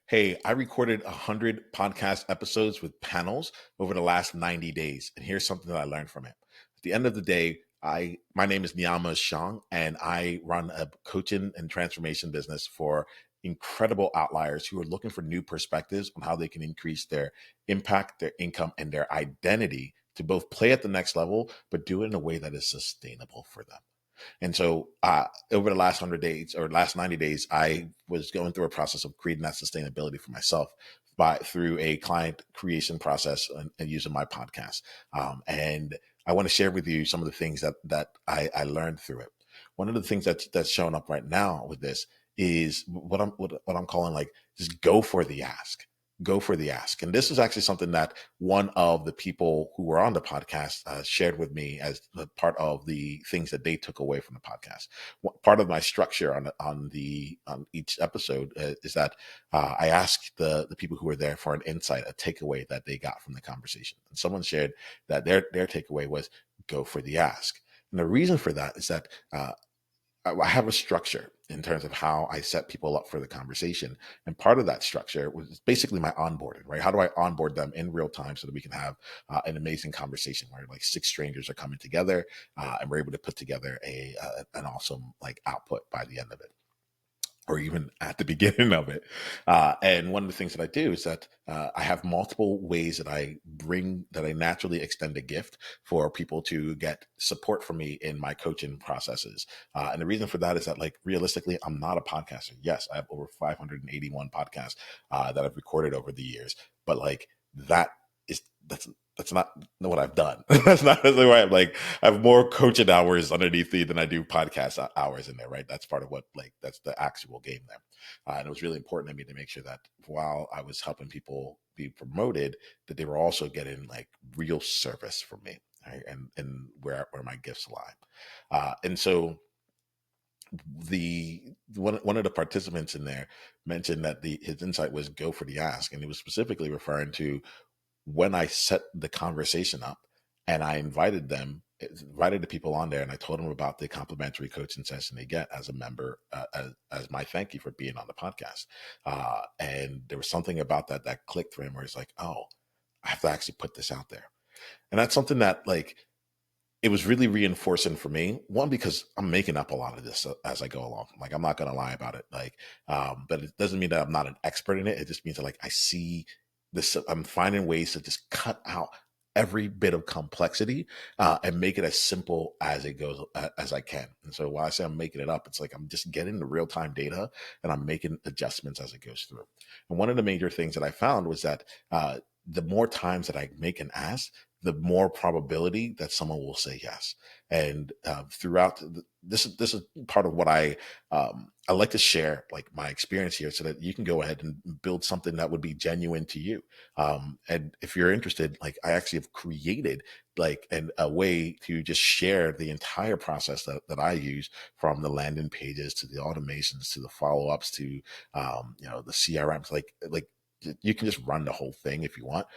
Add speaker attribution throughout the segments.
Speaker 1: Hey, I recorded 100 podcast episodes with panels over the last 90 days. And here's something that I learned from it. At the end of the day, my name is Niiamah Ashong, and I run a coaching and transformation business for incredible outliers who are looking for new perspectives on how they can increase their impact, their income, and their identity to both play at the next level, but do it in a way that is sustainable for them. And so over the last 100 days or last 90 days, I was going through a process of creating that sustainability for myself through a client creation process and using my podcast. And I want to share with you some of the things that I learned through it. One of the things that's showing up right now with this is what I'm calling like just go for the ask. Go for the ask. And this is actually something that one of the people who were on the podcast shared with me as part of the things that they took away from the podcast. Part of my structure on each episode is that I asked the people who were there for an insight, a takeaway that they got from the conversation. And someone shared that their takeaway was go for the ask. And the reason for that is that I have a structure in terms of how I set people up for the conversation. And part of that structure was basically my onboarding, right? How do I onboard them in real time so that we can have an amazing conversation where like six strangers are coming together and we're able to put together an awesome like output by the end of it, or even at the beginning of it. And one of the things that I do is that I have multiple ways that I naturally extend a gift for people to get support from me in my coaching processes. And the reason for that is that, like, realistically, I'm not a podcaster. Yes, I have over 581 podcasts that I've recorded over the years, but like that is, that's not what I've done. That's not really why I have more coaching hours underneath me than I do podcast hours in there, right? That's part of that's the actual game there. And it was really important to me to make sure that while I was helping people be promoted, that they were also getting like real service from me, right? And where my gifts lie. And so one of the participants in there mentioned that his insight was go for the ask. And he was specifically referring to when I set the conversation up and I invited the people on there, and I told them about the complimentary coaching session they get as a member, as my thank you for being on the podcast. And there was something about that clicked for him where he's like, oh, I have to actually put this out there. And that's something that like, it was really reinforcing for me. One, because I'm making up a lot of this as I go along. Like, I'm not going to lie about it. But it doesn't mean that I'm not an expert in it. It just means that like I see this, I'm finding ways to just cut out every bit of complexity and make it as simple as it goes as I can. And so while I say I'm making it up, it's like I'm just getting the real time data and I'm making adjustments as it goes through. And one of the major things that I found was that the more times that I make an ask, the more probability that someone will say yes. And throughout this is part of what I like to share, like my experience here, so that you can go ahead and build something that would be genuine to you. And if you're interested, like I actually have created like a way to just share the entire process that I use, from the landing pages to the automations to the follow-ups to the CRMs. Like you can just run the whole thing if you want.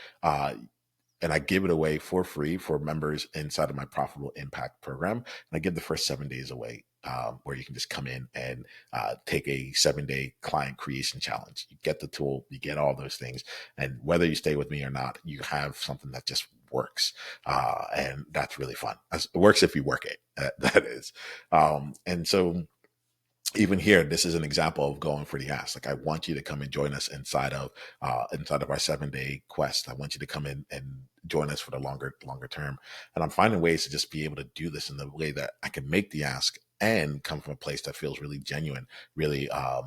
Speaker 1: And I give it away for free for members inside of my Profitable Impact program. And I give the first 7 days away, where you can just come in and take a 7-day client creation challenge. You get the tool, you get all those things. And whether you stay with me or not, you have something that just works. And that's really fun. It works if you work it, that is. And so even here, this is an example of going for the ask. Like, I want you to come and join us inside of our 7-day quest. I want you to come in and join us for the longer term. And I'm finding ways to just be able to do this in the way that I can make the ask and come from a place that feels really genuine. Really, I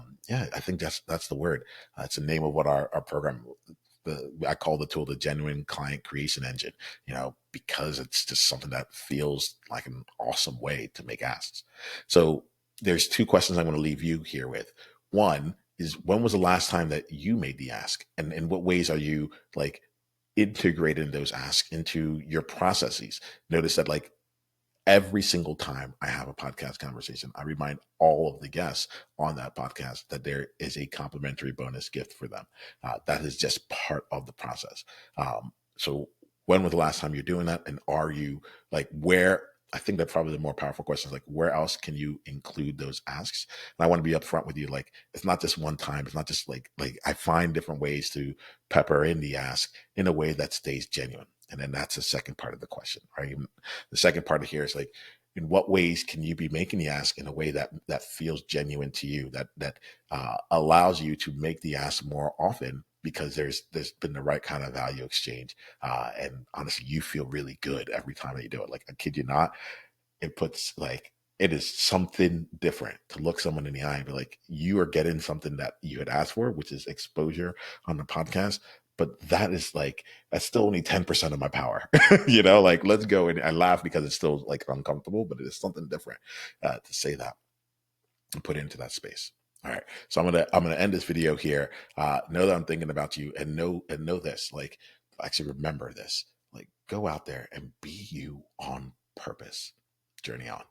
Speaker 1: think that's the word. It's the name of what our program. I call the tool the genuine client creation engine. Because it's just something that feels like an awesome way to make asks. So there's two questions I'm going to leave you here with. One is, when was the last time that you made the ask, and in what ways are you like integrating those asks into your processes? Notice that like every single time I have a podcast conversation, I remind all of the guests on that podcast that there is a complimentary bonus gift for them. That is just part of the process. So when was the last time you're doing that? And are you like, where I think that probably the more powerful question is like, where else can you include those asks? And I want to be upfront with you. Like, it's not just one time. It's not just like I find different ways to pepper in the ask in a way that stays genuine. And then that's the second part of the question, right? The second part of here is like, in what ways can you be making the ask in a way that feels genuine to you, that allows you to make the ask more often because there's been the right kind of value exchange, and honestly, you feel really good every time that you do it. Like, I kid you not, it puts like, it is something different to look someone in the eye and be like, you are getting something that you had asked for, which is exposure on the podcast. But that is like, that's still only 10% of my power. Like, let's go. And I laugh because it's still like uncomfortable, but it is something different to say that and put into that space. All right. So I'm gonna end this video here. Know that I'm thinking about you, and know this. Like, actually remember this. Like, go out there and be you on purpose. Journey on.